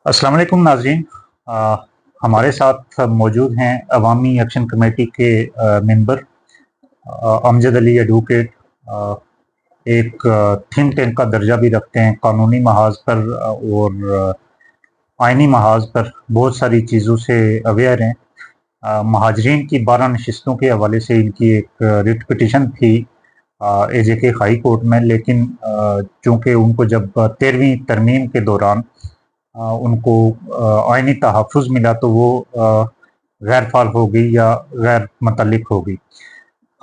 अस्सलाम वालेकुम नाज़रीन। हमारे साथ मौजूद हैं अवामी एक्शन कमेटी के मेंबर अमजद अली एडवोकेट। एक थिंक टैंक का दर्जा भी रखते हैं, कानूनी महाज पर और आइनी महाज पर बहुत सारी चीज़ों से अवेयर हैं। महाजरीन की 12 नशिस्तों के हवाले से इनकी एक रिट पिटिशन थी एजेके हाई कोर्ट में, लेकिन चूँकि उनको जब 13वीं तरमीम के दौरान उनको आइनी तहफ़्फ़ुज़ मिला तो वो गैर फ़ाल हो गई या गैर मुतल्लिक़ हो गई।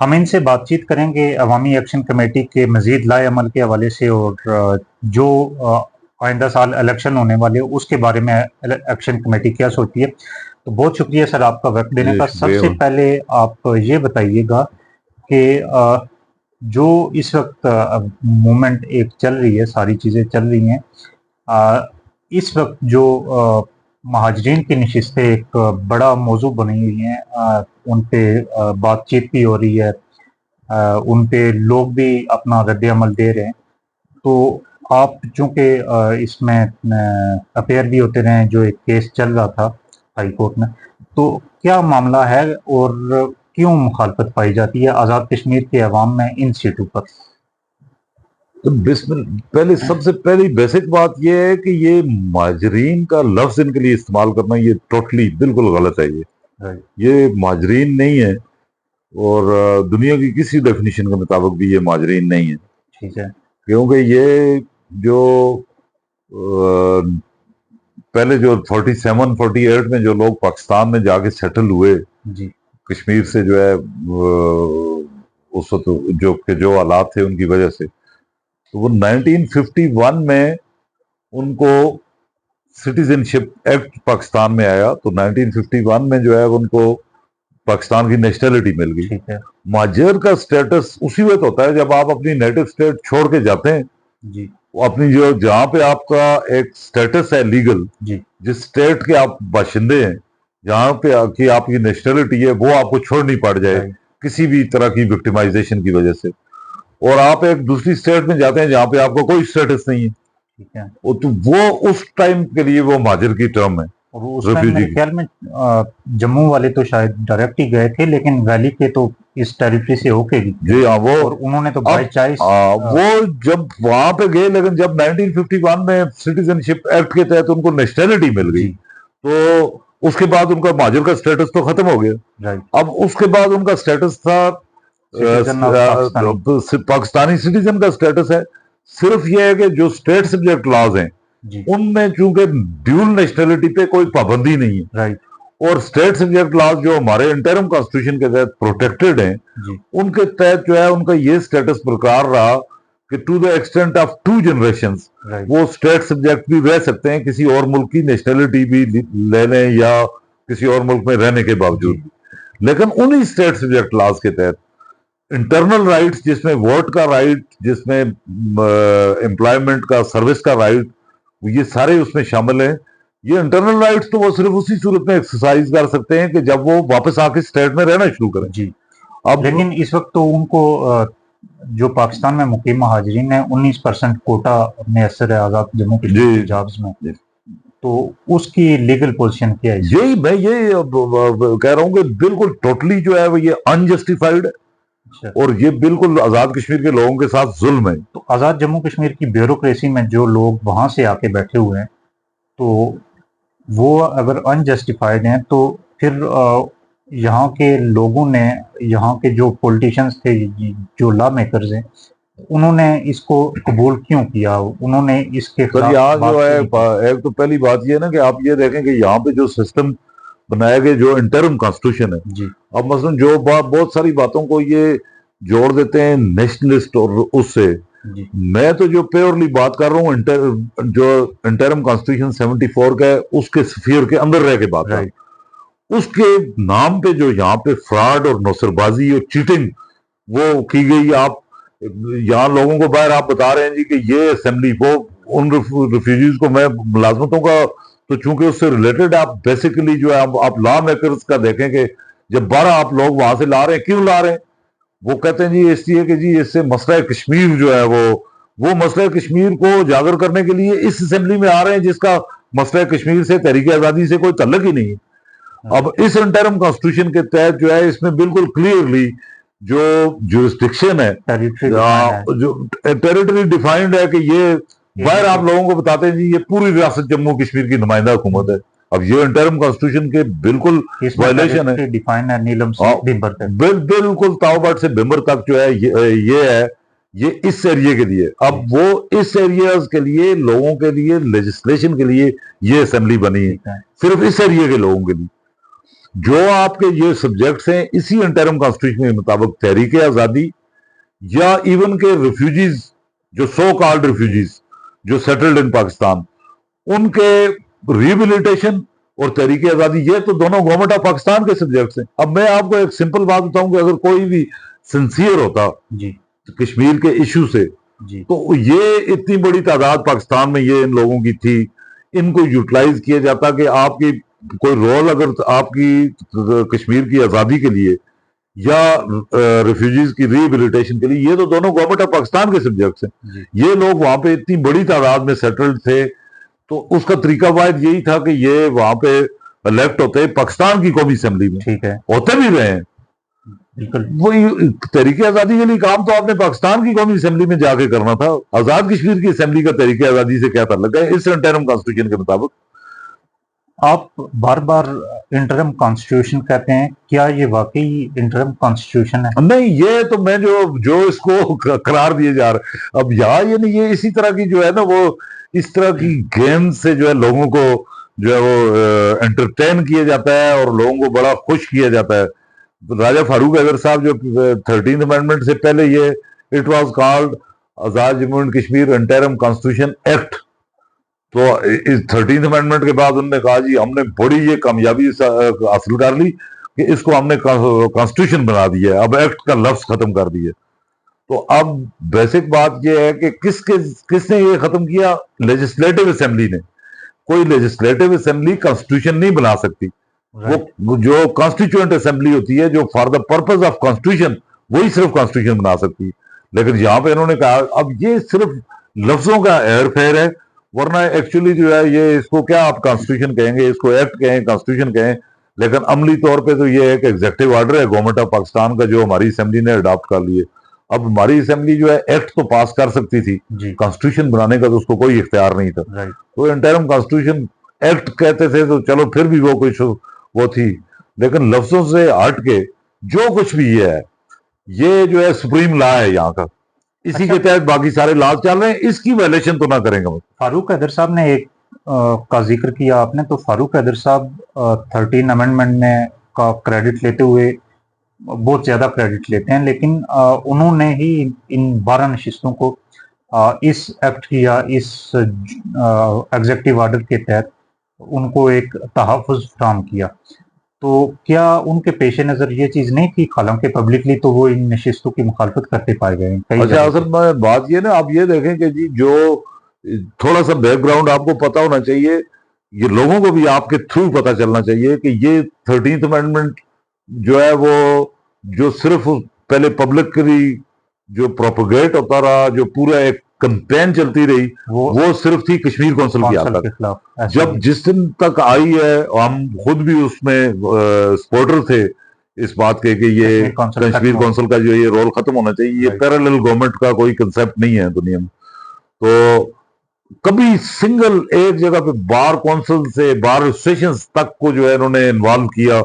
हम इनसे बातचीत करेंगे अवामी एक्शन कमेटी के मज़ीद लाए अमल के हवाले से और जो आइंदा साल इलेक्शन होने वाले हैं उसके बारे में एक्शन कमेटी क्या सोचती है। तो बहुत शुक्रिया सर आपका वक़्त देने का। सबसे पहले आप ये बताइएगा कि जो इस वक़्त मूवमेंट एक चल रही है, सारी चीज़ें चल रही हैं, इस वक़्त जो महाजरीन की नशिस्तें एक बड़ा मौज़ू बनी हुई हैं, उन पे बातचीत भी हो रही है, उन पे लोग भी अपना रद्द-ए-अमल दे रहे हैं। तो आप चूँकि इसमें अपेयर भी होते रहे हैं, जो एक केस चल रहा था हाई कोर्ट में, तो क्या मामला है और क्यों मुखालफत पाई जाती है आज़ाद कश्मीर के अवाम में इन सीटों पर? तो पहले सबसे पहली बेसिक बात यह है कि ये माजरीन का लफ्ज इनके लिए इस्तेमाल करना ये टोटली बिल्कुल गलत है। ये माजरीन नहीं है और दुनिया की किसी डेफिनेशन के मुताबिक भी ये माजरीन नहीं है। ठीक है। क्योंकि ये जो पहले जो 47-48 में जो लोग पाकिस्तान में जाके सेटल हुए जी। कश्मीर से, जो है उस वक्त जो हालात थे उनकी वजह से, तो वो 1951 में उनको सिटीजनशिप एक्ट पाकिस्तान में आया, तो 1951 में जो है उनको पाकिस्तान की नेशनलिटी मिल गई। ठीक है। माजर का स्टेटस उसी वक्त होता है जब आप अपनी नेटिव स्टेट छोड़ के जाते हैं। जी। अपनी जो जहां पे आपका एक स्टेटस है लीगल, जी। जिस स्टेट के आप बाशिंदे हैं, जहां पे की आपकी नेशनलिटी है, वो आपको छोड़नी पड़ जाए किसी भी तरह की विक्टिमाइजेशन की वजह से, और आप एक दूसरी स्टेट में जाते हैं जहां पे आपको कोई स्टेटस नहीं है। ठीक है। तो वो उस टाइम के लिए वो माजर की टर्म है। और उस टाइम मेरे ख्याल में जम्मू वाले तो शायद डायरेक्ट ही गए थे, लेकिन वैली के तो इस टेरिटरी से होके जी हाँ, वो और उन्होंने तो बाय चॉइस वो जब वहां पे गए, लेकिन जब 1951 में सिटीजनशिप एक्ट के तहत उनको नेशनलिटी मिल गई, तो उसके बाद उनका माजर का स्टेटस तो खत्म हो गया। अब उसके बाद उनका स्टेटस था पाकिस्तानी सिटीजन का स्टेटस है। सिर्फ यह है कि जो स्टेट सब्जेक्ट लॉज हैं उनमें चूंकि ड्यूल नेशनलिटी पे कोई पाबंदी नहीं है, और स्टेट सब्जेक्ट लॉज जो हमारे इंटरम कॉन्स्टिट्यूशन के तहत प्रोटेक्टेड हैं, उनके तहत जो है उनका ये स्टेटस बरकरार रहा कि to the extent of 2 generations वो स्टेट सब्जेक्ट भी रह सकते हैं, किसी और मुल्क की नेशनलिटी भी ले लें या किसी और मुल्क में रहने के बावजूद। लेकिन उन्हीं स्टेट सब्जेक्ट लॉज के तहत इंटरनल राइट्स, जिसमें वोट का राइट, जिसमें एम्प्लॉयमेंट का, सर्विस का राइट, ये सारे उसमें शामिल हैं। ये इंटरनल राइट्स तो वो सिर्फ उसी सूरत में एक्सरसाइज कर सकते हैं कि जब वो वापस आके स्टेट में रहना शुरू करें। जी। अब लेकिन इस वक्त तो उनको जो पाकिस्तान में मुकीम महाजरीन है 19% कोटा मैसर है आजाद जम्मू कश्मीर जॉब्स में, तो उसकी लीगल पोजीशन क्या है? यही मैं ये कह रहा हूँ कि बिल्कुल टोटली जो है वो ये अनजस्टिफाइड है और ये बिल्कुल आजाद कश्मीर के लोगों के साथ जुल्म है। तो आजाद जम्मू कश्मीर की ब्यूरोक्रेसी में जो लोग वहां से आके बैठे हुए हैं, तो वो अगर अनजस्टिफाइड हैं, तो फिर यहाँ के लोगों ने, यहाँ के जो पॉलिटिशियंस थे, जो लॉ मेकर्स हैं, उन्होंने इसको कबूल क्यों किया? उन्होंने इसके खिलाफ यहाँ जो है, एक तो पहली बात ये है ना कि आप ये देखें कि यहाँ पे जो सिस्टम बनाया गया, जो इंटरम कॉन्स्टिट्यूशन है जी, अब मसलन जो बहुत सारी बातों को ये जोड़ देते हैं नेशनलिस्ट और उससे, मैं तो जो प्योरली बात कर रहा हूँ जो इंटरम कॉन्स्टिट्यूशन 74 का है उसके स्फीयर के अंदर रह के बात है, उसके नाम पे जो यहाँ पे फ्रॉड और नौसरबाजी और चीटिंग वो की गई। आप यहाँ लोगों को बाहर आप बता रहे हैं जी कि ये असेंबली, वो उन रिफ्यूजीज को, मैं मुलाजमतों का तो चूंकि उससे रिलेटेड, आप बेसिकली जो है आप लॉ मेकर्स का देखें कि जब 12 आप लोग वहां से ला रहे हैं, क्यों ला रहे हैं? वो कहते हैं जी इसलिए कि जी इससे मसला कश्मीर जो है वो मसला कश्मीर को उजागर करने के लिए इस असेंबली में आ रहे हैं, जिसका मसला कश्मीर से, तहरीक आजादी से कोई तल्लुक ही नहीं है। अब इस इंटरिम कॉन्स्टिट्यूशन के तहत जो है इसमें बिल्कुल क्लियरली जो जुरिस्डिक्शन है, जो टेरिटरी डिफाइंड है कि ये बाहर आप लोगों को बताते हैं जी ये पूरी रियासत जम्मू कश्मीर की नुमाइंदा हुकूमत है। अब ये इंटरिम कॉन्स्टिट्यूशन के बिल्कुल वायलेशन है, डिफाइन है नीलम से बिम्बर तक, बिल्कुल ताओबाट से बिम्बर तक जो है ये है, ये इस एरिया के लिए। अब वो इस एरियाज के लिए, लोगों के लिए, लेजिस्लेशन के लिए ये असेंबली बनी है, सिर्फ इस एरिया के लोगों के लिए। जो आपके ये सब्जेक्ट्स हैं इसी इंटरिम कॉन्स्टिट्यूशन के मुताबिक तहरीक आजादी या इवन के रिफ्यूजीज, जो सो कॉल्ड रिफ्यूजीज जो सेटल्ड इन पाकिस्तान, उनके रिहेबिलिटेशन और तहरीक आजादी, ये तो दोनों गवर्नमेंट ऑफ पाकिस्तान के सब्जेक्ट्स हैं। अब मैं आपको एक सिंपल बात बताऊं कि अगर कोई भी सिंसियर होता जी कश्मीर के इशू से जी, तो ये इतनी बड़ी तादाद पाकिस्तान में ये इन लोगों की थी, इनको यूटिलाइज किया जाता कि आपकी कोई रोल अगर आपकी कश्मीर की आजादी के लिए या रिफ्यूजीज की रिहेबिलिटेशन के लिए, ये तो दोनों गवर्नमेंट ऑफ पाकिस्तान के सब्जेक्ट्स हैं। ये लोग वहां पे इतनी बड़ी तादाद में सेटल्ड थे, तो उसका तरीका वाहिद यही था कि ये वहां पे इलेक्ट होते पाकिस्तान की कौमी असेंबली में, ठीक है, होते भी रहे हैं। वही तहरीक आजादी के लिए काम तो आपने पाकिस्तान की कौमी असेंबली में जाके करना था। आजाद कश्मीर की असेंबली का तहरीक आजादी से क्या ताल्लुक है इस इंटरिम कॉन्स्टिट्यूशन के मुताबिक? आप बार बार इंटरिम कॉन्स्टिट्यूशन कहते हैं, क्या ये वाकई इंटरिम कॉन्स्टिट्यूशन है? नहीं, ये तो मैं जो इसको करार दिए जा रहे, अब यहाँ ये नहीं, ये इसी तरह की जो है ना, वो इस तरह की गेम से जो है लोगों को जो है वो एंटरटेन किया जाता है और लोगों को बड़ा खुश किया जाता है। राजा फारूक हैदर साहब जो 13th अमेंडमेंट से पहले ये it was called Azad Jammu and Kashmir interim constitution act, तो इस 13th अमेंडमेंट के बाद उन्होंने कहा जी हमने बड़ी ये कामयाबी हासिल कर ली कि इसको हमने कॉन्स्टिट्यूशन बना दिया, अब एक्ट का लफ्ज खत्म कर दिया। तो अब बेसिक बात यह है कि किसने ये खत्म किया? लेजिस्लेटिव असेंबली ने। कोई लेजिस्लेटिव असेंबली कॉन्स्टिट्यूशन नहीं बना सकती, वो जो कॉन्स्टिट्यूएंट असेंबली होती है जो for the purpose of constitution, वही सिर्फ कॉन्स्टिट्यूशन बना सकती है। लेकिन यहां पे इन्होंने कहा अब ये सिर्फ लफ्जों का हेर फेर है, वरना एक्चुअली जो है ये इसको क्या आप कॉन्स्टिट्यूशन कहेंगे, इसको एक्ट कहें, कॉन्स्टिट्यूशन कहें, लेकिन अमली तौर पे तो ये एक एग्जीक्यूटिव ऑर्डर है गवर्नमेंट ऑफ पाकिस्तान का जो हमारी असेंबली ने अडॉप्ट कर लिए। अब हमारी असेंबली जो है एक्ट तो पास कर सकती थी, कॉन्स्टिट्यूशन बनाने का तो उसको कोई इख्तियार नहीं था। तो इंटरिम कॉन्स्टिट्यूशन एक्ट कहते थे तो चलो फिर भी वो कुछ वो थी, लेकिन लफ्जों से हट के जो कुछ भी ये जो है सुप्रीम लॉ है यहाँ का, इसी के तहत बाकी सारे लॉ चल रहे हैं, इसकी वायलेशन तो ना करेंगे। फारूक हैदर साहब ने एक का जिक्र किया आपने, तो फारूक हैदर साहब 13 अमेंडमेंट में का क्रेडिट लेते हुए बहुत ज्यादा क्रेडिट लेते हैं, लेकिन उन्होंने ही इन 12 नशिस्तों को इस एक्ट की या इस एग्जीक्यूटिव ऑर्डर के तहत उनको एक तहफ़्फ़ुज़ फराहम किया। तो क्या उनके पेश नज़र ये चीज़ नहीं थी? हालांकि पब्लिकली तो वो इन नशिस्तों की मुखालफत करते पाए गए। अच्छा, असल में बात ये ना, आप ये देखें कि जी जो थोड़ा सा बैकग्राउंड आपको पता होना चाहिए, ये लोगों को भी आपके थ्रू पता चलना चाहिए कि ये 13th अमेंडमेंट जो है वो जो सिर्फ पहले पब्लिकली जो प्रोपोगेट होता रहा, जो पूरा एक कैंपेन चलती रही, वो सिर्फ थी कश्मीर कौंसिल की आकर के खिलाफ। जब जिस दिन तक आई है, हम खुद भी उसमें सपोर्टर थे इस बात के कि ये कश्मीर कौंसिल का जो ये रोल खत्म होना चाहिए, ये पैरेलल गवर्नमेंट का कोई कंसेप्ट नहीं है दुनिया में। तो कभी सिंगल एक जगह पे बार कौंसिल से बार एसोसिएशन तक को जो है इन्होंने इन्वॉल्व किया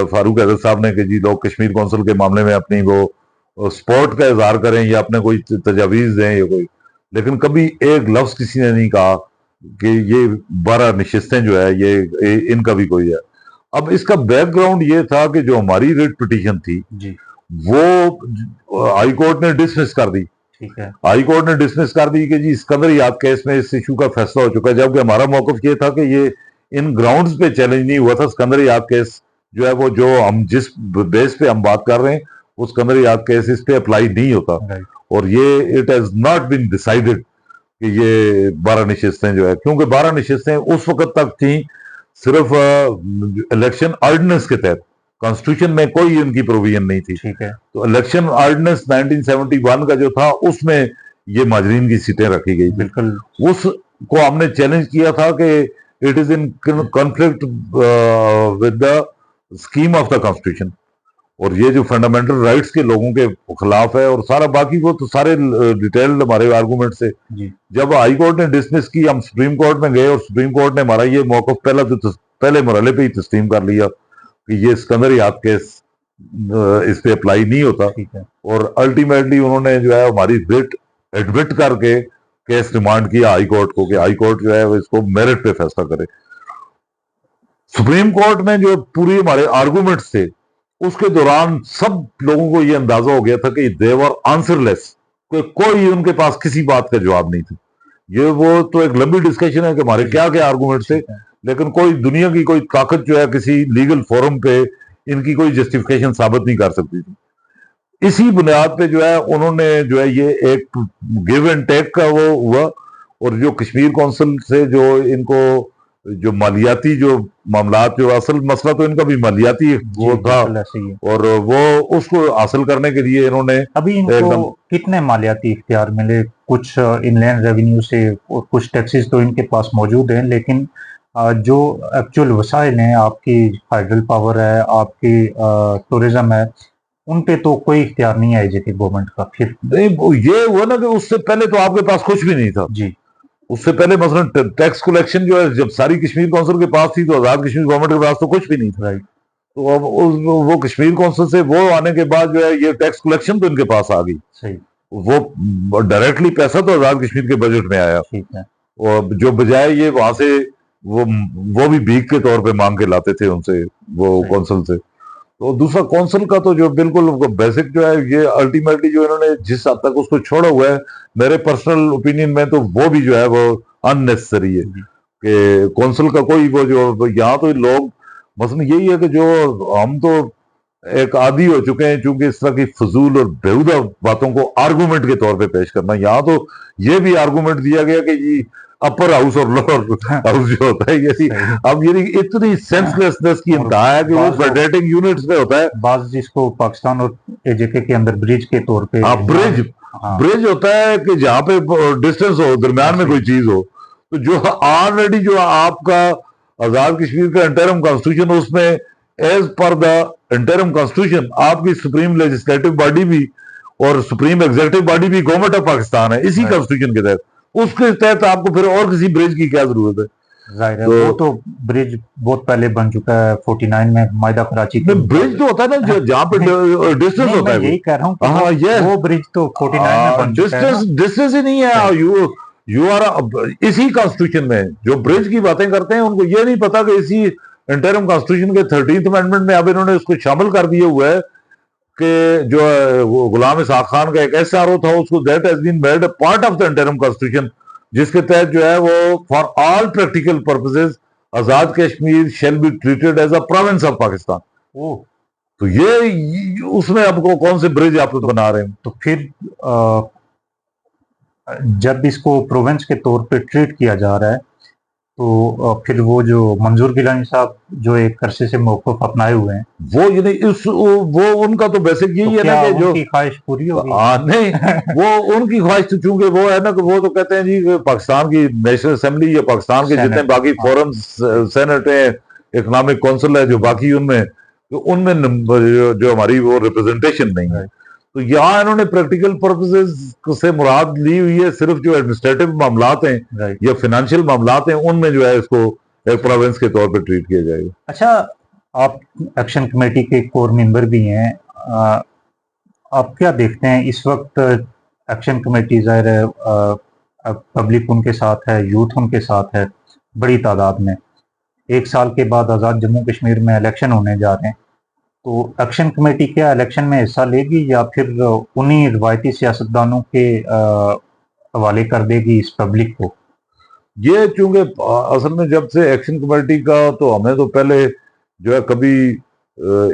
फारूक हैदर साहब ने कि जी लोग कश्मीर कौंसिल के मामले में अपनी वो सपोर्ट का इजहार करें या अपने कोई तजावीज दें या कोई, लेकिन कभी एक लफ्ज किसी ने नहीं कहा कि ये 12 नशिस्तें जो है ये इनका भी कोई है। अब इसका बैकग्राउंड ये था कि जो हमारी रिट पिटीशन थी जी, वो हाई कोर्ट ने डिसमिस कर दी। ठीक है, हाई कोर्ट ने डिसमिस कर दी कि जी सिकंदर याद केस में इस इशू का फैसला हो चुका है, जबकि हमारा मौकफ ये था कि ये इन ग्राउंड्स पे चैलेंज नहीं हुआ था। सिकंदर याद केस जो है वो जो हम जिस बेस पे हम बात कर रहे हैं उस सिकंदर याद केस इस पे अप्लाई नहीं होता, और ये it has not been decided कि ये 12 नशिस्तें जो है, क्योंकि 12 नशिस्तें उस वक्त तक थी सिर्फ इलेक्शन ऑर्डिनेंस के तहत, कॉन्स्टिट्यूशन में कोई इनकी प्रोविजन नहीं थी। ठीक है, तो इलेक्शन ऑर्डिनेंस 1971 का जो था उसमें ये माजरीन की सीटें रखी गई। बिल्कुल, उस को हमने चैलेंज किया था कि it is in conflict with the scheme of the constitution, और ये जो फंडामेंटल राइट्स के लोगों के खिलाफ है, और सारा बाकी वो तो सारे डिटेल्ड हमारे आर्गूमेंट से। जब हाई कोर्ट ने डिसमिस की, हम सुप्रीम कोर्ट में गए और सुप्रीम कोर्ट ने हमारा ये मौक़िफ़ पहले मरहले पे ही तस्लीम कर लिया कि ये सिकंदर याद केस इस पे अप्लाई नहीं होता, और अल्टीमेटली उन्होंने जो है हमारी रिट एडमिट करके केस रिमांड किया हाई कोर्ट को कि हाई कोर्ट जो है इसको मेरिट पे फैसला करे। सुप्रीम कोर्ट में जो पूरी हमारे आर्गूमेंट्स थे उसके दौरान सब लोगों को ये अंदाजा हो गया था कि देवर आंसरलेस, कोई उनके पास किसी बात का जवाब नहीं था। ये वो तो एक लंबी डिस्कशन है कि हमारे क्या क्या आर्गूमेंट थे, लेकिन कोई दुनिया की कोई ताकत जो है किसी लीगल फोरम पे इनकी कोई जस्टिफिकेशन साबित नहीं कर सकती थी। इसी बुनियाद पे जो है उन्होंने जो है ये एक गिव एंड टेक का वो हुआ, और जो कश्मीर कौंसिल से जो इनको जो मालियाती जो मामलात, जो असल मसला तो इनका भी मालियाती वो था, और वो उसको हासिल करने के लिए इन्होंने अभी इनको कितने मालियाती इख्तियार मिले? कुछ इनलैंड रेवेन्यू से और कुछ टैक्सेस तो इनके पास मौजूद हैं, लेकिन जो एक्चुअल वसाइल हैं, आपकी हाइड्रल पावर है, आपकी टूरिज्म है, उन पे तो कोई इख्तियार नहीं है जेके गवर्नमेंट का। फिर ये हुआ ना कि उससे पहले तो आपके पास कुछ भी नहीं था जी। उससे पहले मसलन टैक्स कलेक्शन जो है जब सारी कश्मीर कौंसिल के पास थी, तो आजाद कश्मीर गवर्नमेंट के पास तो कुछ भी नहीं था। तो अब वो कश्मीर कौंसिल से वो आने के बाद जो है ये टैक्स कलेक्शन तो इनके पास आ गई। सही। वो डायरेक्टली पैसा तो आजाद कश्मीर के बजट में आया, और जो बजाय ये वहां से वो भी भीख के तौर पे मांग के लाते थे उनसे, वो कौंसिल से। तो दूसरा कौंसिल का तो जो बिल्कुल बेसिक जो है ये अल्टीमेटली जो इन्होंने जिस हद तक उसको छोड़ा हुआ है, मेरे पर्सनल ओपिनियन में तो वो भी जो है वो अननेसेसरी है कि कौंसिल का कोई वो जो यहाँ तो लोग मसलन यही है कि जो हम तो एक आदी हो चुके हैं चूंकि इस तरह की फजूल और बेहुदा बातों को आर्गूमेंट के तौर पे पेश करना। यहाँ तो ये भी आर्गूमेंट दिया गया कि ये अपर हाउस और लोअर हाउस जो होता है ये अब ये इतनी सेंसलेसनेस की इंतहा है कि वो फेडरेटिंग यूनिट्स में होता है, बाज जिसको पाकिस्तान और एजेके के अंदर ब्रिज के तौर पे ब्रिज होता है कि जहाँ पे डिस्टेंस हो, दरम्यान में कोई चीज हो, तो जो ऑलरेडी जो आपका आजाद कश्मीर का इंटरिम कॉन्स्टिट्यूशन, उसमें as per the interim constitution आपकी सुप्रीम लेजिस्लेटिव बॉडी भी और सुप्रीम एग्जीक्यूटिव बॉडी भी गवर्नमेंट ऑफ पाकिस्तान है इसी कॉन्स्टिट्यूशन के तहत। उसके तहत आपको फिर और किसी ब्रिज की क्या जरूरत है? जाहिर है वो तो ब्रिज बहुत पहले बन चुका है 49 में मायदा कराची में ब्रिज तो होता है ना जहाँ पे डिस्टेंस होता है। यही कह रहा हूँ कि वो ब्रिज तो 49 में बन चुका है। डिस्टेंस ही नहीं है। यू आर इसी कॉन्स्टिट्यूशन में जो ब्रिज की बातें करते हैं उनको ये नहीं पता कि इसी इंटरिम कॉन्स्टिट्यूशन के 13th अमेंडमेंट में अब इन्होंने उसको शामिल कर दिया हुआ है कि जो गुलाम इसाक खान का एक एसआरओ था उसको that has been made a part of the interim constitution, जिसके तहत जो है वो for all practical purposes Azad Kashmir shall be treated as a province of Pakistan. तो ये उसमें आपको कौन से ब्रिज आप बना रहे हैं? तो फिर जब इसको प्रोविंस के तौर पे ट्रीट किया जा रहा है तो फिर वो जो मंजूर गिलानी साहब जो एक अरसे से मौक़िफ़ अपनाए हुए हैं वो उनका तो बेसिक यही है ना कि जो उनकी ख्वाहिश पूरी होगी। नहीं वो उनकी ख्वाहिश तो चूंकि वो है ना कि वो तो कहते हैं जी पाकिस्तान की नेशनल असेंबली या पाकिस्तान के जितने बाकी फोरम सेनेट है, इकोनॉमिक काउंसिल है, जो बाकी उनमें जो हमारी वो रिप्रेजेंटेशन नहीं है। तो यहाँ इन्होंने प्रैक्टिकल पर्पसेस से मुराद ली हुई है सिर्फ जो एडमिनिस्ट्रेटिव मामलात हैं या फाइनेंशियल मामलात हैं उनमें जो है इसको एक प्रोविंस के तौर पे ट्रीट किया जाएगा। अच्छा, आप एक्शन कमेटी के कोर मेंबर भी हैं, आप क्या देखते हैं इस वक्त एक्शन कमेटी ज़ाहिर है पब्लिक उनके साथ है, यूथ उनके साथ है बड़ी तादाद में। 1 साल के बाद आज़ाद जम्मू कश्मीर में इलेक्शन होने जा रहे हैं, तो एक्शन कमेटी क्या इलेक्शन में हिस्सा लेगी या फिर उन्हीं रिवायती सियासतदानों के हवाले कर देगी इस पब्लिक को? ये चूंकि असल में जब से एक्शन कमेटी का तो हमें तो पहले जो है कभी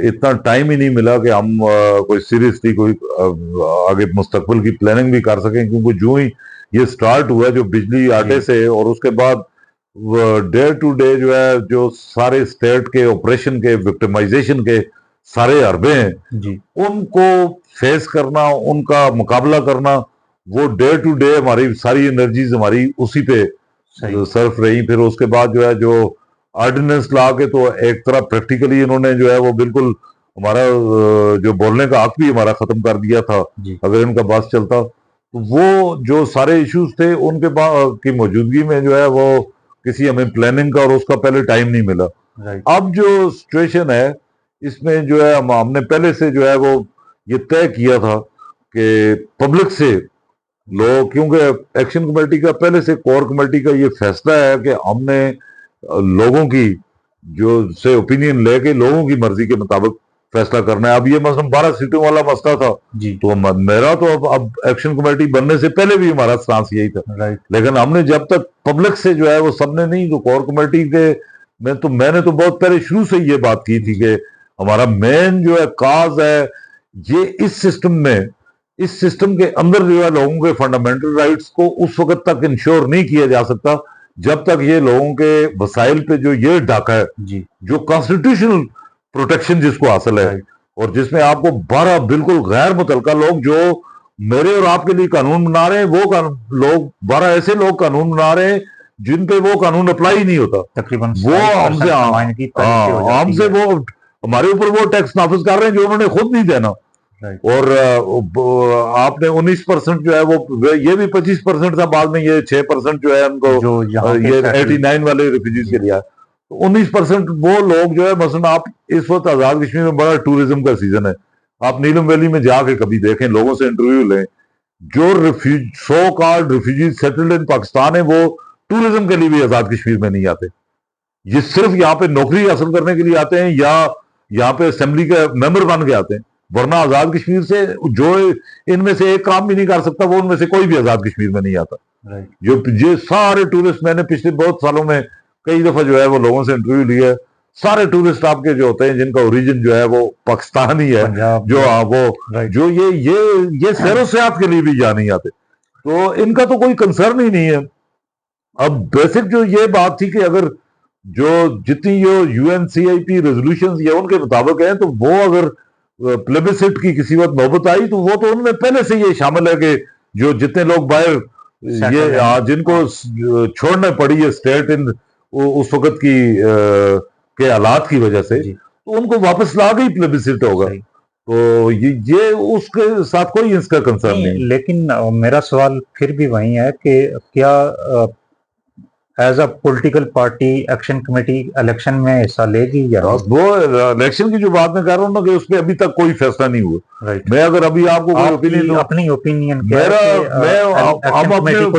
इतना टाइम ही नहीं मिला कि हम कोई सीरियसली कोई आगे मुस्तकबिल की प्लानिंग भी कर सकें, क्योंकि जो ही ये स्टार्ट हुआ जो बिजली आटे से और उसके बाद डे टू डे जो है जो सारे स्टेट के ऑपरेशन के विक्टिमाइजेशन के सारे हरबे हैं जी, उनको फेस करना, उनका मुकाबला करना, वो डे टू डे हमारी सारी एनर्जीज हमारी उसी पे सर्फ रही। फिर उसके बाद जो है जो ऑर्डिनेंस ला के तो एक तरह प्रैक्टिकली इन्होंने जो है वो बिल्कुल हमारा जो बोलने का हक भी हमारा खत्म कर दिया था अगर इनका बस चलता। तो वो जो सारे इश्यूज थे उनके की मौजूदगी में जो है वो किसी हमें प्लानिंग का और उसका पहले टाइम नहीं मिला। अब जो सिचुएशन है इसमें जो है हमने पहले से जो है वो ये तय किया था कि पब्लिक से लोग, क्योंकि एक्शन कमेटी का पहले से कोर कमेटी का ये फैसला है कि हमने लोगों की जो से ओपिनियन लेके लोगों की मर्जी के मुताबिक फैसला करना है। अब ये मसलन 12 सीटों वाला मसला था तो मेरा तो अब एक्शन कमेटी बनने से पहले भी हमारा स्टांस यही था। लेकिन हमने जब तक पब्लिक से जो है वो सबने नहीं, तो कोर कमेटी के मैंने तो बहुत पहले शुरू से ये बात की थी कि हमारा मेन जो है काज है ये इस सिस्टम के अंदर जो है लोगों के फंडामेंटल राइट्स को उस वक्त तक इंश्योर नहीं किया जा सकता जब तक ये लोगों के वसाइल पे जो ये डाका है जो कॉन्स्टिट्यूशनल प्रोटेक्शन जिसको हासिल है और जिसमें आपको 12 बिल्कुल गैर मुतलका लोग जो मेरे और आपके लिए कानून बना रहे हैं, वो लोग 12 ऐसे लोग कानून बना रहे हैं जिन पे वो कानून अप्लाई नहीं होता तकरीबन। वो हमसे वो हमारे ऊपर वो टैक्स नाफिज कर रहे हैं जो उन्होंने खुद नहीं देना। और आपने 19% जो है वो ये भी 25% था, बाद में ये 6% जो है उनको ये 89 वाले रिफ्यूजीज के लिए। तो 19% वो लोग जो है, मसलन आप इस वक्त आजाद कश्मीर में बड़ा टूरिज्म का सीजन है, आप नीलम वैली में जाके कभी देखें, लोगों से इंटरव्यू लें, जो so called refugees settled in Pakistan है वो टूरिज्म के लिए भी आजाद कश्मीर में नहीं आते। ये सिर्फ यहाँ पे नौकरी हासिल करने के लिए आते हैं या यहाँ पे असेंबली का मेंबर बन के आते हैं, वरना आजाद कश्मीर से जो इनमें से एक काम भी नहीं कर सकता वो उनमें से कोई भी आजाद कश्मीर में नहीं आता। जो ये सारे टूरिस्ट, मैंने पिछले बहुत सालों में कई दफा जो है वो लोगों से इंटरव्यू लिया है, सारे टूरिस्ट आपके जो होते हैं जिनका ओरिजिन जो है वो पाकिस्तान ही है, जो वो जो ये सैरो सियाहत के लिए भी यहाँ नहीं आते, तो इनका तो कोई कंसर्न ही नहीं है। अब बेसिक जो ये बात थी कि अगर जो जितनी जो UNCIP रेजोल्यूशंस या उनके मुताबिक है तो वो अगर प्लेबिसिट की किसी वक्त नौबत आई तो वो तो उनमें पहले से ये शामिल है कि जो जितने लोग बाहर ये जिनको छोड़ने पड़ी है स्टेट इन उस वक्त की के हालात की वजह से, तो उनको वापस ला गई प्लेबिसिट होगा। तो ये उसके साथ कोई इसका कंसर्न नहीं। लेकिन मेरा सवाल फिर भी वही है कि क्या as a political party action committee election में हिस्सा लेगी या वो इलेक्शन की जो बात मैं कर रहा हूँ ना कि उसमें अभी तक कोई फैसला नहीं हुआ। मैं अगर अभी आपको कोई ओपिनियन दूं, अपनी ओपिनियन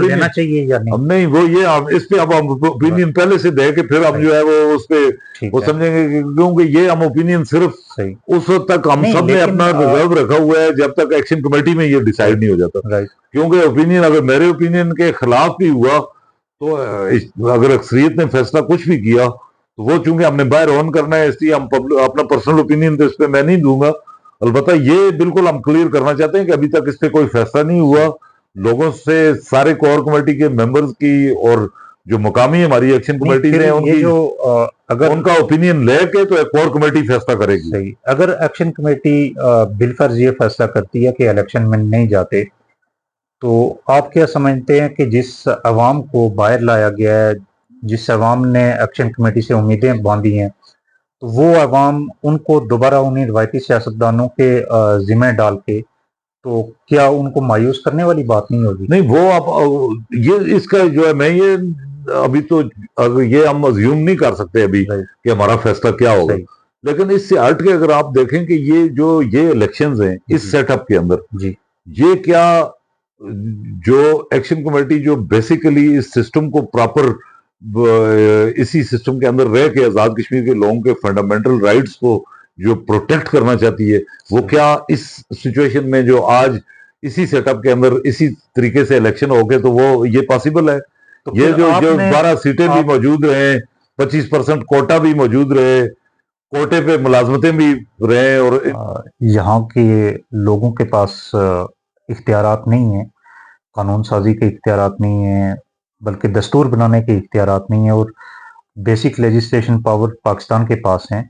लेना चाहिए या नहीं, वो ये इस पे अब हम ओपिनियन पहले से दे के फिर हम जो है वो उस पे वो समझेंगे, क्योंकि ये हम ओपिनियन सिर्फ उस वक्त तक हम सब ने अपना रिजर्व रखा हुआ है जब तक एक्शन कमेटी में ये डिसाइड नहीं हो जाता। क्योंकि ओपिनियन अगर मेरे ओपिनियन के खिलाफ भी हुआ तो अगर अक्सरियत ने फैसला कुछ भी किया तो वो चूंकि हमने बाहर ऑन करना है इसलिए हम अपना पर्सनल ओपिनियन तो इस पे मैं नहीं दूंगा। अलबत्ता ये बिल्कुल हम क्लियर करना चाहते हैं कि अभी तक इस पे कोई फैसला नहीं हुआ। लोगों से सारे कोर कमेटी के मेंबर्स की और जो मुकामी हमारी एक्शन कमेटी है उनकी जो अगर उनका ओपिनियन लेके तो एक कोर कमेटी फैसला करेगी। सही। अगर एक्शन कमेटी बिलफर्ज ये फैसला करती है कि इलेक्शन में नहीं जाते, तो आप क्या समझते हैं कि जिस अवाम को बाहर लाया गया है, जिस अवाम ने एक्शन कमेटी से उम्मीदें बांधी हैं, तो वो अवाम उनको दोबारा उन्हीं रवायती सियासतदानों के जिम्मे डाल के, तो क्या उनको मायूस करने वाली बात नहीं होगी? नहीं, वो आप ये इसका जो है मैं ये अभी तो ये हम अज्यूम नहीं कर सकते अभी कि हमारा फैसला क्या होगा, लेकिन इससे हट के अगर आप देखें कि ये इलेक्शंस हैं इस सेटअप के अंदर ये क्या जो एक्शन कमेटी जो बेसिकली इस सिस्टम को प्रॉपर इसी सिस्टम के अंदर रह के आजाद कश्मीर के लोगों के फंडामेंटल राइट्स को जो प्रोटेक्ट करना चाहती है, वो क्या इस सिचुएशन में जो आज इसी सेटअप के अंदर इसी तरीके से इलेक्शन हो गए तो वो ये पॉसिबल है? तो ये जो 12 सीटें भी मौजूद रहे, 25% कोटा भी मौजूद रहे, कोटे पे मुलाजमतें भी रहे, और यहाँ के लोगों के पास इख्तियारात नहीं है, कानून साजी के इख्तियारात नहीं है, बल्कि दस्तूर बनाने के इख्तियारात नहीं है, और बेसिक लेजिस्लेशन पावर पाकिस्तान के पास हैं।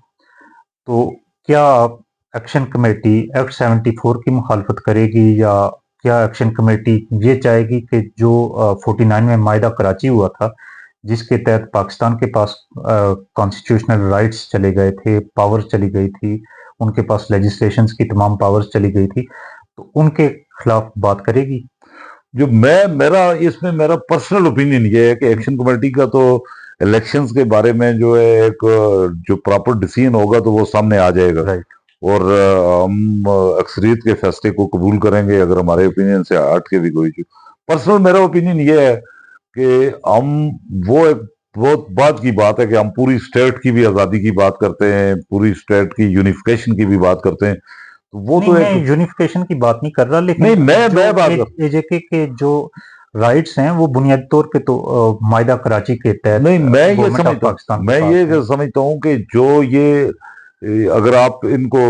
तो क्या एक्शन कमेटी एक्ट 74 की मुखालफत करेगी या क्या एक्शन कमेटी ये चाहेगी कि जो 49 में मायदा कराची हुआ था जिसके तहत पाकिस्तान के पास कॉन्स्टिट्यूशनल राइट्स चले गए थे, पावर चली गई थी, उनके पास लेजिस्लेशंस की तमाम पावर्स चली गई थी, तो उनके खिलाफ बात करेगी? जो मेरा मेरा पर्सनल ओपिनियन ये है कि एक्शन कमेटी का तो इलेक्शंस के बारे में जो है एक जो प्रॉपर डिसीजन होगा तो वो सामने आ जाएगा, राइट। और हम अक्सरियत के फैसले को कबूल करेंगे अगर हमारे ओपिनियन से हट के भी कोई चीज। पर्सनल मेरा ओपिनियन ये है कि हम वो एक बहुत बात की बात है कि हम पूरी स्टेट की भी आजादी की बात करते हैं, पूरी स्टेट की यूनिफिकेशन की भी बात करते हैं, तो वो नहीं, तो मैं एक यूनिफिकेशन की बात नहीं कर रहा, लेकिन नहीं मैं बात एजेके के जो राइट्स हैं वो बुनियादी तौर पे तो मायदा कराची के तहत नहीं मैं ये गवर्नमेंट ऑफ समझता हूँ पाकिस्तान के मैं पास ये है। समझता हूँ कि जो ये अगर आप इनको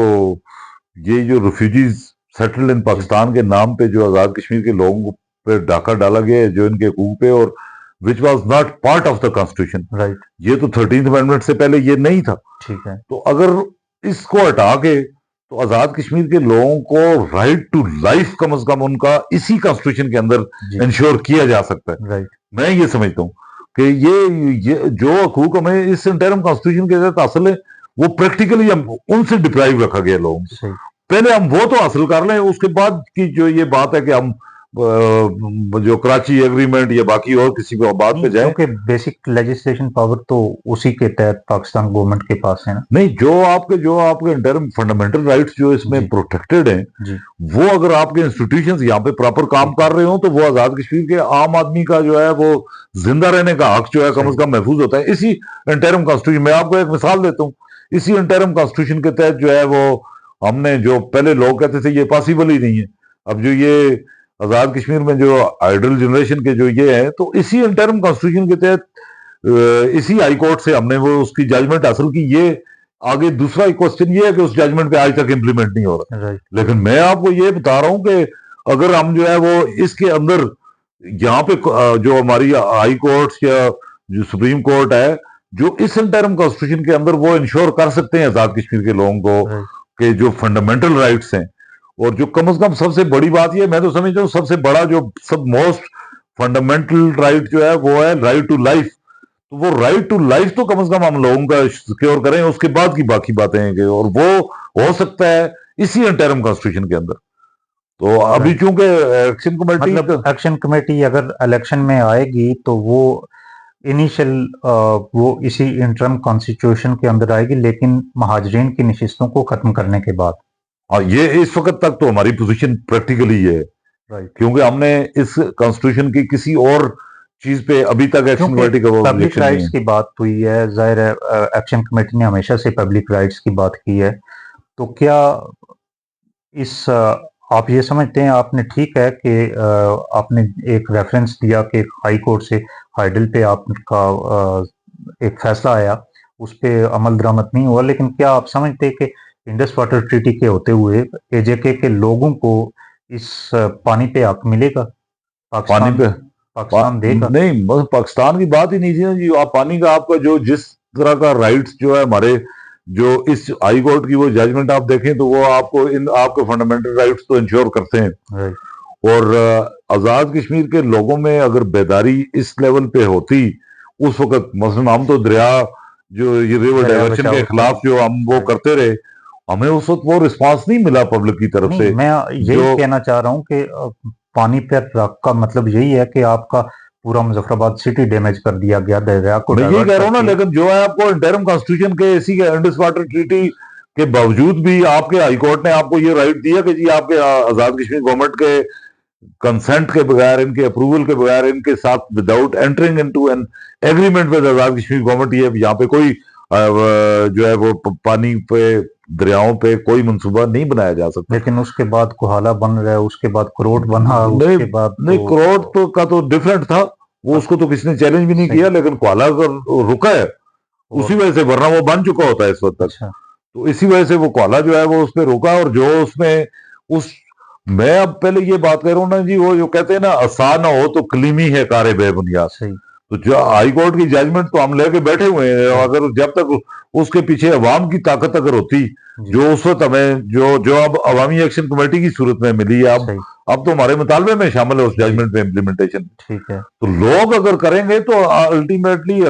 ये जो रिफ्यूजीज सेटल्ड इन पाकिस्तान के नाम पे जो आजाद कश्मीर के लोगों पे डाका डाला गया है जो इनके हकूक पे, और which was not part of the constitution, right. ये तो 13th अमेंडमेंट से पहले ये नहीं था। ठीक है। तो अगर इसको हटा के तो आजाद कश्मीर के लोगों को राइट टू लाइफ कम से कम उनका इसी कॉन्स्टिट्यूशन के अंदर इंश्योर किया जा सकता है। राइट। मैं ये समझता हूँ कि ये जो हकूक हमें इस इंटरम कॉन्स्टिट्यूशन के तहत हासिल है वो प्रैक्टिकली हम उनसे डिप्राइव रखा गया लोगों को। पहले हम वो तो हासिल कर लें, उसके बाद की जो ये बात है कि हम जो कराची एग्रीमेंट या बाकी और किसी को बात पे जाए, क्योंकि बेसिक लेजिस्लेशन पावर तो उसी के तहत पाकिस्तान गवर्नमेंट के पास है ना। नहीं, जो आपके इंटरम फंडामेंटल राइट्स जो इसमें प्रोटेक्टेड हैं, वो अगर आपके इंस्टीट्यूशंस यहाँ पे प्रॉपर काम कर रहे हो तो वो आजाद कश्मीर के आम आदमी का जो है वो जिंदा रहने का हक जो है कम से कम महफूज होता है इसी इंटरम कॉन्स्टिट्यूशन। मैं आपको एक मिसाल देता हूँ, इसी इंटरम कॉन्स्टिट्यूशन के तहत जो है वो हमने जो पहले लोग कहते थे ये पॉसिबल ही नहीं है, अब जो ये आजाद कश्मीर में जो आइडल जनरेशन के जो ये है, तो इसी इंटरम कॉन्स्टिट्यूशन के तहत इसी हाई कोर्ट से हमने वो उसकी जजमेंट हासिल की। ये आगे दूसरा क्वेश्चन ये है कि उस जजमेंट पे आज तक इंप्लीमेंट नहीं हो रहा। लेकिन मैं आपको ये बता रहा हूं कि अगर हम जो है वो इसके अंदर यहाँ पे जो हमारी हाई कोर्ट या जो सुप्रीम कोर्ट है जो इस इंटरम कॉन्स्टिट्यूशन के अंदर वो इंश्योर कर सकते हैं आजाद कश्मीर के लोगों को के जो फंडामेंटल राइट्स हैं, और जो कम से कम सबसे बड़ी बात ये मैं तो समझता हूँ सबसे बड़ा जो सब मोस्ट फंडामेंटल राइट जो है वो है राइट टू लाइफ। तो वो राइट टू लाइफ तो कम से कम हम लोगों का सिक्योर करें, उसके बाद की बाकी बातें हैं, और वो हो सकता है इसी इंटरम कॉन्स्टिट्यूशन के अंदर। तो अभी चूंकि एक्शन कमेटी मतलब एक्शन कमेटी अगर इलेक्शन में आएगी तो वो इनिशियल वो इसी इंटरम कॉन्स्टिट्यूशन के अंदर आएगी, लेकिन महाजरीन की नशिस्तों को खत्म करने के बाद। हाँ, ये इस वक्त तक तो हमारी पोजीशन प्रैक्टिकली ये है, क्योंकि हमने इस कॉन्स्टिट्यूशन की किसी और चीज पे अभी तक एक्शन कमेटी का पब्लिक राइट्स की बात हुई है, जाहिर है एक्शन कमेटी ने हमेशा से पब्लिक राइट्स की बात की है। तो क्या इस आप ये समझते हैं, आपने ठीक है कि आपने एक रेफरेंस दिया कि हाई कोर्ट से हाइडल पे आपका एक फैसला आया, उस पर अमल दरामद नहीं हुआ, लेकिन क्या आप समझते हैं कि इंडस वाटर ट्रीटी के होते हुए एजेके के लोगों को इस पानी पे हक मिलेगा? पाकिस्तान देगा? नहीं, बस पाकिस्तान की बात ही नहीं थी जी। आप पानी का आपका जो जिस तरह का राइट्स जो है हमारे जो इस हाई कोर्ट की वो जजमेंट आप देखें तो वो आपको इन आपके फंडामेंटल राइट्स तो इंश्योर करते हैं। और आजाद कश्मीर के लोगों में अगर बेदारी इस लेवल पे होती उस वक्त, मसलन हम तो दरिया जो ये रिवर डाइवर्शन के खिलाफ जो हम वो करते रहे, हमें उस वक्त वो रिस्पांस नहीं मिला पब्लिक की तरफ से। मैं यही कहना चाह रहा हूँ कि पानी पर रख का मतलब यही है कि आपका पूरा मुजफ्फराबाद सिटी डैमेज कर दिया गया, दरिया को। मैं यही कह रहा हूँ ना, लेकिन जो है आपको इंटरम कॉन्स्टिट्यूशन के इसी के इंडस वाटर ट्रीटी के बावजूद भी आपके हाई कोर्ट ने आपको ये राइट दिया कि जी आपके आजाद कश्मीर गवर्नमेंट के कंसेंट के बगैर, इनके अप्रूवल के बगैर, इनके साथ without entering into an agreement with Azad Kashmir government, ये यहाँ पे कोई जो है वो पानी पे दरियाओं पे कोई मंसूबा नहीं बनाया जा सकता। लेकिन उसके बाद कोहाला बन रहा है, उसके बाद करोड़ बना, उसके बाद नहीं, करोड़ तो का तो डिफरेंट था, वो उसको तो किसी ने चैलेंज भी नहीं किया, लेकिन कोहाला अगर रुका है उसी वजह से, वरना वो बन चुका होता है इस वक्त तक। तो इसी वजह से वो कोहाला जो है वो उस पर रुका, और जो उसमें उस मैं अब पहले ये बात कर रहा हूँ ना जी, वो जो कहते हैं ना आसान हो तो कलीमी है कारे बेबुनियाद। तो जो हाई कोर्ट की जजमेंट तो हम लेके बैठे हुए हैं, अगर जब तक उसके पीछे अवाम की ताकत अगर होती, जो उस वक्त हमें जो अब अवामी एक्शन कमेटी की सूरत में मिली है, अब तो हमारे मुतालबे में शामिल है उस जजमेंट में इम्प्लीमेंटेशन। ठीक है। तो लोग अगर करेंगे तो अल्टीमेटली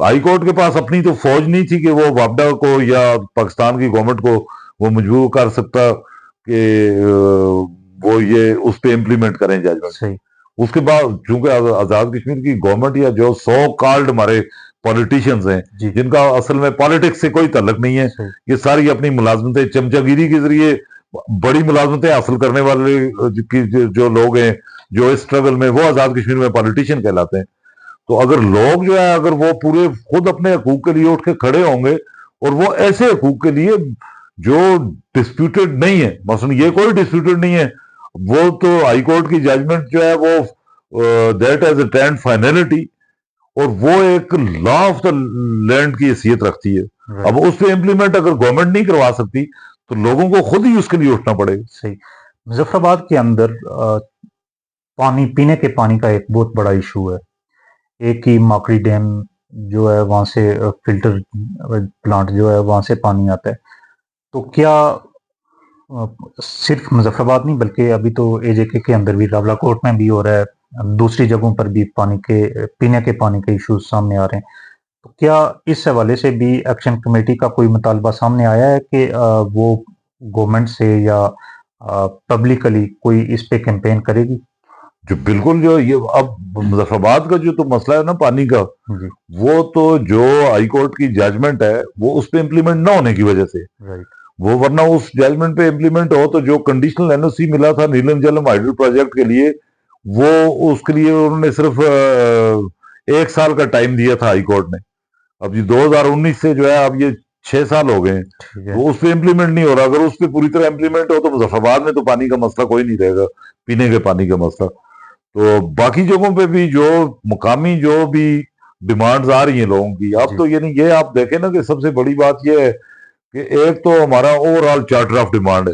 हाई कोर्ट के पास अपनी तो फौज नहीं थी कि वो वापडा को या पाकिस्तान की गवर्नमेंट को वो मजबूर कर सकता कि वो ये उस पे इम्प्लीमेंट करें जजमेंट। उसके बाद चूंकि आजाद कश्मीर की गवर्नमेंट या जो सो कॉल्ड हमारे पॉलिटिशियंस हैं जिनका असल में पॉलिटिक्स से कोई ताल्लुक नहीं है, ये सारी अपनी मुलाजमतें चमचागिरी के जरिए बड़ी मुलाजमतें हासिल करने वाले जो लोग हैं, जो इस स्ट्रगल में वो आजाद कश्मीर में पॉलिटिशियन कहलाते हैं। तो अगर लोग जो है अगर वो पूरे खुद अपने हकूक के लिए उठ के खड़े होंगे और वो ऐसे हकूक के लिए जो डिस्प्यूटेड नहीं है, मसलन ये कोई डिस्प्यूटेड नहीं है, वो तो हाई कोर्ट की जजमेंट जो है वो that has attained finality और वो एक लॉ ऑफ द लैंड की हैसियत रखती है। अब उस पर इम्प्लीमेंट अगर गवर्नमेंट नहीं करवा सकती तो लोगों को खुद ही उसके लिए उठना पड़ेगा। सही। मुजफ्फराबाद के अंदर पानी, पीने के पानी का एक बहुत बड़ा इशू है। एक ही माकड़ी डैम जो है वहां से फिल्टर प्लांट जो है वहां से पानी आता है। तो क्या सिर्फ मुजफ्फराबाद नहीं बल्कि अभी तो एजेके के अंदर भी, रावलाकोट में भी हो रहा है, दूसरी जगहों पर भी पानी के, पीने के पानी के इश्यूज सामने आ रहे हैं। तो क्या इस हवाले से भी एक्शन कमेटी का कोई मुतालबा सामने आया है कि वो गवर्नमेंट से या पब्लिकली कोई इस पे कैंपेन करेगी? जो बिल्कुल जो ये अब मुजफ्फराबाद का जो तो मसला है ना पानी का, वो तो जो हाई कोर्ट की जजमेंट है वो उस पर इम्प्लीमेंट ना होने की वजह से, वो वरना उस जजमेंट पे इम्प्लीमेंट हो तो जो कंडीशनल एनओसी मिला था नीलम जलम हाइड्रो प्रोजेक्ट के लिए, वो उसके लिए उन्होंने सिर्फ 1 साल का टाइम दिया था हाई कोर्ट ने। अब ये 2019 से जो है अब ये 6 साल हो गए, वो उस पर इम्प्लीमेंट नहीं हो रहा। अगर उस पर पूरी तरह इम्प्लीमेंट हो तो मुजफ्फराबाद में तो पानी का मसला कोई नहीं रहेगा, पीने के पानी का मसला। तो बाकी जगहों पे भी जो मुकामी जो भी डिमांड्स आ रही हैं लोगों की, अब तो यानी ये आप देखें ना कि सबसे बड़ी बात ये है कि एक तो हमारा ओवरऑल चार्टर ऑफ डिमांड है।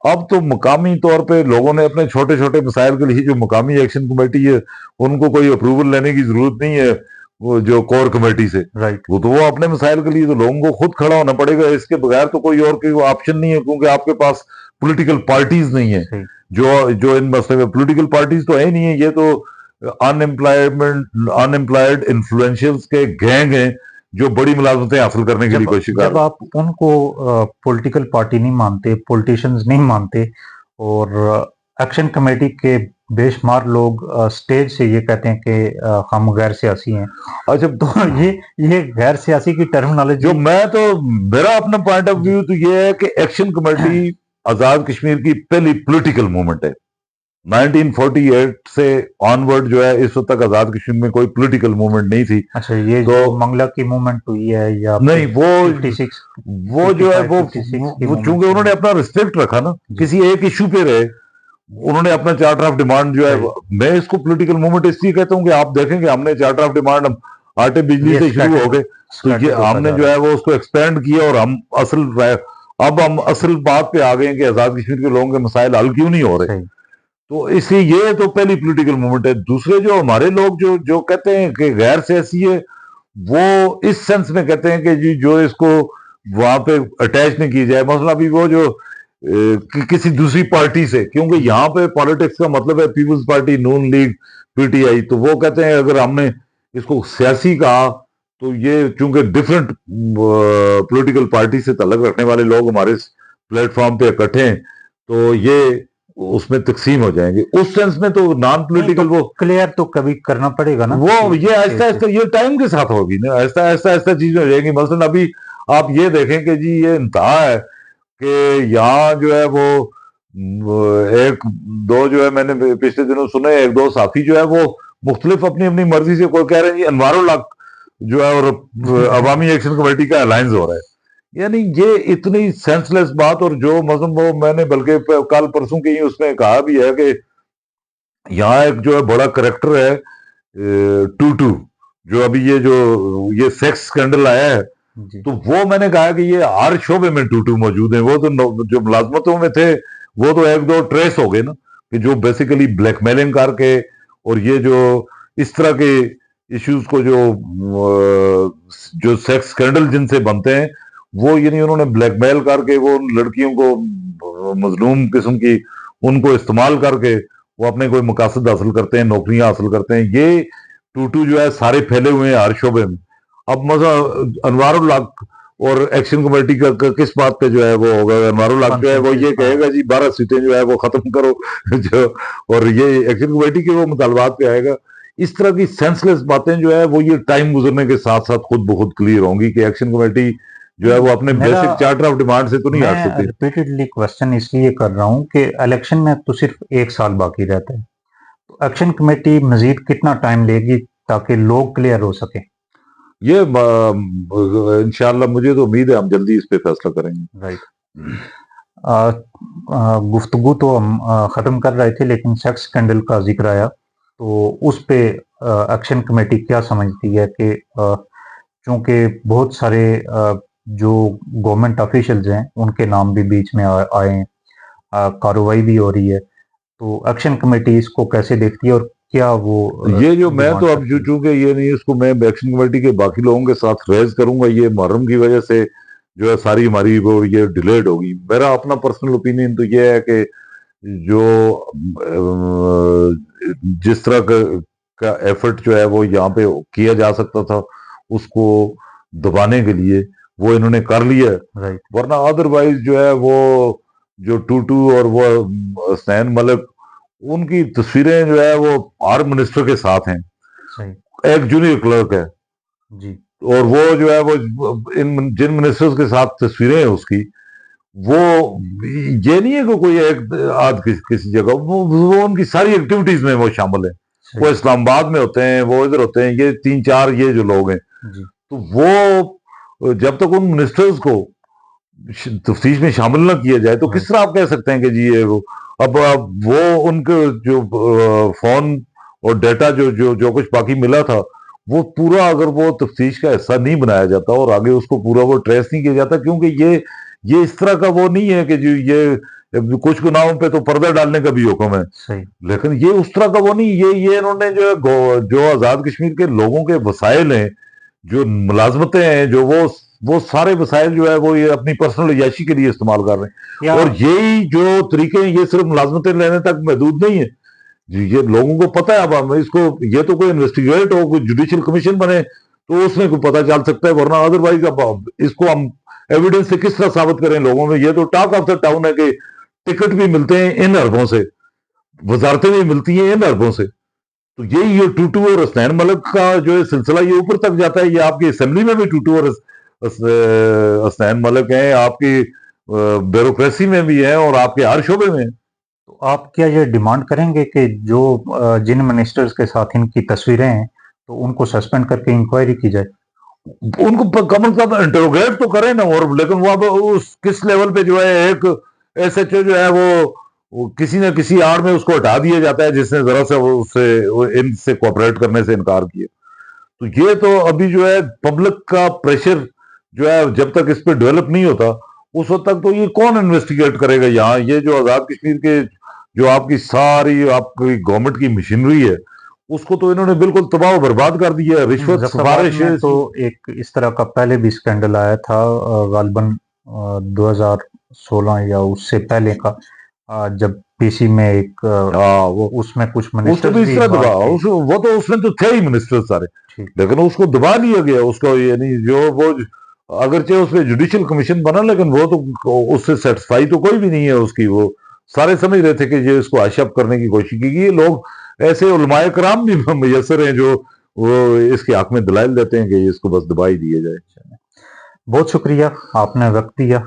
अब तो मुकामी तौर पे लोगों ने अपने छोटे छोटे मसाइल के लिए जो मुकामी एक्शन कमेटी है उनको कोई अप्रूवल लेने की जरूरत नहीं है वो जो कोर कमेटी से, वो तो वो अपने मसाइल के लिए तो लोगों को खुद खड़ा होना पड़ेगा। इसके बगैर तो कोई और कोई ऑप्शन नहीं है, क्योंकि आपके पास पॉलिटिकल पार्टीज नहीं है जो इन मसले में, पॉलिटिकल पार्टीज तो है नहीं है, ये तो अनएम्प्लॉयड इन्फ्लुएंशियल्स के गैंग हैं जो बड़ी मुलाजमतें हासिल करने के लिए कोशिश कर रहे हैं। जब आप उनको पॉलिटिकल पार्टी नहीं मानते, पॉलिटिशियंस नहीं मानते और एक्शन कमेटी के बेशुमार लोग स्टेज से ये कहते हैं कि हम गैर सियासी हैं, अच्छा तो ये गैर सियासी की टर्मिनोलॉजी, जो मैं तो मेरा अपना पॉइंट ऑफ व्यू तो ये है कि एक्शन कमेटी आजाद कश्मीर की पहली पॉलिटिकल मूवमेंट है। 1948 से ऑनवर्ड जो है इस वक्त तक आजाद कश्मीर में कोई पॉलिटिकल मूवमेंट नहीं थी। अच्छा, ये तो जो मंगला की मूवमेंट हुई है या नहीं, वो जो है वो चूंकि उन्होंने अपना रिस्ट्रिक्ट रखा ना, किसी एक इशू पे रहे, उन्होंने अपना चार्टर ऑफ डिमांड जो है, मैं इसको पॉलिटिकल मूवमेंट इसलिए कहता हूँ कि आप देखेंगे हमने चार्टर ऑफ डिमांड आटे बिजली से शुरू हो गए, तो ये हमने जो है वो उसको एक्सपेंड किया और हम असल बात पे आ गए हैं कि आजाद कश्मीर के लोगों के मसाइल हल क्यों नहीं हो रहे। तो इसलिए ये तो पहली पॉलिटिकल मूवमेंट है। दूसरे जो हमारे लोग जो कहते हैं कि गैर सियासी है, वो इस सेंस में कहते हैं कि जी जो इसको वहां पे अटैच नहीं की जाए, मसला अभी वो जो किसी दूसरी पार्टी से, क्योंकि यहाँ पे पॉलिटिक्स का मतलब है पीपल्स पार्टी, नून लीग, पीटीआई, तो वो कहते हैं अगर हमने इसको सियासी कहा तो ये चूंकि डिफरेंट पॉलिटिकल पार्टी से ताल्लुक रखने वाले लोग हमारे प्लेटफॉर्म पे इकट्ठे हैं तो ये उसमें तकसीम हो जाएंगे। उस सेंस में तो नॉन पॉलिटिकल वो क्लियर तो कभी करना पड़ेगा ना, वो ये आहिस्ता आहिस्ता ये टाइम के साथ होगी ना, आहिस्ता चीज हो जाएगी। मसलन अभी आप ये देखें कि जी ये इंतहा है कि यहाँ जो है वो एक दो जो है मैंने पिछले दिनों सुने, एक दो साथी जो है वो मुख्तलिफ अपनी अपनी मर्जी से, कोई कह रहे हैं जी अनवारुल हक जो है और अवामी एक्शन कमेटी का अलायंस हो रहा है, यानी ये इतनी सेंसलेस बात। और जो मतलब वो मैंने बल्कि कल परसों की उसमें कहा भी है कि यहाँ एक जो है बड़ा करेक्टर है टूटू, जो अभी ये सेक्स स्कैंडल आया है, तो वो मैंने कहा कि ये हर शोबे में टूटू मौजूद है। वो तो जो मुलाजमतों में थे वो तो एक दो ट्रेस हो गए ना, कि जो बेसिकली ब्लैकमेलिंग करके और ये जो इस तरह के इश्यूज को जो सेक्स स्कैंडल जिनसे बनते हैं, वो यानी उन्होंने ब्लैकमेल करके वो उन लड़कियों को मजलूम किस्म की उनको इस्तेमाल करके वो अपने कोई मकासद हासिल करते हैं, नौकरियां हासिल करते हैं। ये टूटू जो है सारे फैले हुए हैं हर शोबे में। अब मजा अनवारुल हक और एक्शन कमेटी का किस बात पे जो है वो होगा? अनवारुल हक जो है वो ये कहेगा जी 12 सीटें जो है वो खत्म करो जो, और ये एक्शन कमेटी के वो मुतालबात पे आएगा। इस तरह की सेंसलेस बातें जो है वो ये टाइम गुजरने के साथ साथ खुद ब खुद क्लियर होंगी कि एक्शन कमेटी जो है वो अपने बेसिक चार्टर ऑफ डिमांड से तो नहीं हट सकती। रिपीटेडली क्वेश्चन इसलिए कर रहा हूं कि इलेक्शन में तो सिर्फ 1 साल बाकी रहता है, तो एक्शन कमेटी मजीद कितना टाइम लेगी ताकि लोग क्लियर हो सके? ये इंशाल्लाह मुझे तो उम्मीद है हम जल्दी इस पे फैसला करेंगे। राइट। गुफ्तगू तो हम ख़त्म कर रहे थे, लेकिन सेक्स स्कैंडल का जिक्र आया, तो उस पे एक्शन कमेटी क्या समझती है कि चूंकि बहुत सारे जो गवर्नमेंट ऑफिशियल्स हैं उनके नाम भी बीच में आए हैं, कार्रवाई भी हो रही है, तो एक्शन कमेटी इसको कैसे देखती है और क्या वो ये जो मैं तो अब चूंकि ये नहीं, इसको मैं एक्शन कमेटी के बाकी लोगों के साथ रेज करूंगा। ये मुहर्रम की वजह से जो है सारी हमारी वो ये डिलेड होगी। मेरा अपना पर्सनल ओपिनियन तो ये है कि जो जिस तरह का एफर्ट जो है वो यहाँ पे किया जा सकता था उसको दबाने के लिए वो इन्होंने कर लिया है। वरना अदरवाइज जो है वो जो टूटू और वो हसनैन मलिक उनकी तस्वीरें जो है वो हर मिनिस्टर के साथ हैं। एक जूनियर क्लर्क है जी, और वो जो है वो जिन मिनिस्टर्स के साथ तस्वीरें हैं उसकी, वो ये नहीं है कि कोई एक आध किसी जगह, वो उनकी सारी एक्टिविटीज में वो शामिल है। वो इस्लामाबाद में होते हैं, वो इधर होते हैं, ये 3-4 ये जो लोग हैं, तो वो जब तक उन मिनिस्टर्स को तफ्तीश में शामिल ना किया जाए तो किस तरह आप कह सकते हैं कि जी ये वो अब वो उनके जो फोन और डेटा जो कुछ बाकी मिला था वो पूरा अगर वो तफ्तीश का हिस्सा नहीं बनाया जाता और आगे उसको पूरा वो ट्रेस नहीं किया जाता, क्योंकि ये इस तरह का वो नहीं है कि जो ये कुछ गुनाहों पे तो पर्दा डालने का भी हुक्म है, लेकिन ये उस तरह का वो नहीं। ये इन्होंने जो आजाद कश्मीर के लोगों के वसाइल हैं, जो मुलाजमतें हैं, जो वो सारे वसाइल जो है वो ये अपनी पर्सनल अयाशी के लिए इस्तेमाल कर रहे हैं। और यही जो तरीके हैं ये सिर्फ मुलाजमतें लेने तक महदूद नहीं है जी, ये लोगों को पता है। अब हम इसको, ये तो कोई इन्वेस्टिगेट हो, कोई जुडिशियल कमीशन बने तो उसमें कोई पता चल सकता है, वरना अदरवाइज अब इसको हम एविडेंस से किस तरह साबित करें लोगों में? ये तो टॉक ऑफ द टाउन है कि टिकट भी मिलते हैं इन अरबों से, वजारतें भी मिलती हैं इन अरबों से। तो यही ये टूटू और हसनैन मलिक का जो है सिलसिला ये ऊपर तक जाता है। ये आपकी असेंबली में भी टूटू और हसनैन मलिक हैं, आपकी ब्यूरोक्रेसी में भी है और आपके हर शोबे में। तो आप क्या ये डिमांड करेंगे कि जो जिन मिनिस्टर्स के साथ इनकी तस्वीरें हैं तो उनको सस्पेंड करके इंक्वायरी की जाए? उनको कम से कम इंटरोगेट तो करें ना, और लेकिन वो अब उस किस लेवल पे जो है एक एसएचओ जो है वो किसी न किसी आड़ में उसको हटा दिया जाता है जिसने जरा सा उससे इनसे कोऑपरेट करने से इनकार किया। तो ये तो अभी जो है पब्लिक का प्रेशर जो है जब तक इस पे डेवलप नहीं होता उस वक्त तक तो ये कौन इन्वेस्टिगेट करेगा यहाँ? ये जो आजाद कश्मीर के जो आपकी सारी आपकी गवर्नमेंट की मशीनरी है उसको तो इन्होंने बिल्कुल तबाह बर्बाद कर दिया है। रिश्वत सिफारिश तो एक इस तरह का पहले भी स्कैंडल आया था, गालबन 2016 या उससे पहले का, जब पीसी में एक वो उसमें कुछ मिनिस्टर भी इस तरह दबा, वो तो उसमें तो थे ही मिनिस्टर सारे, लेकिन उसको दबा लिया गया उसको। यानी जो वो अगरचे उस पर जुडिशियल कमीशन बना, लेकिन वो तो उससे सेटिस्फाई तो कोई भी नहीं है उसकी। वो सारे समझ रहे थे कि ये इसको आशप करने की कोशिश की गई। लोग ऐसे उलमाए कराम भी मुयसर हैं जो वो इसके हक में दलाइल देते हैं कि इसको बस दबा ही दिया जाए। बहुत शुक्रिया, आपने वक्त दिया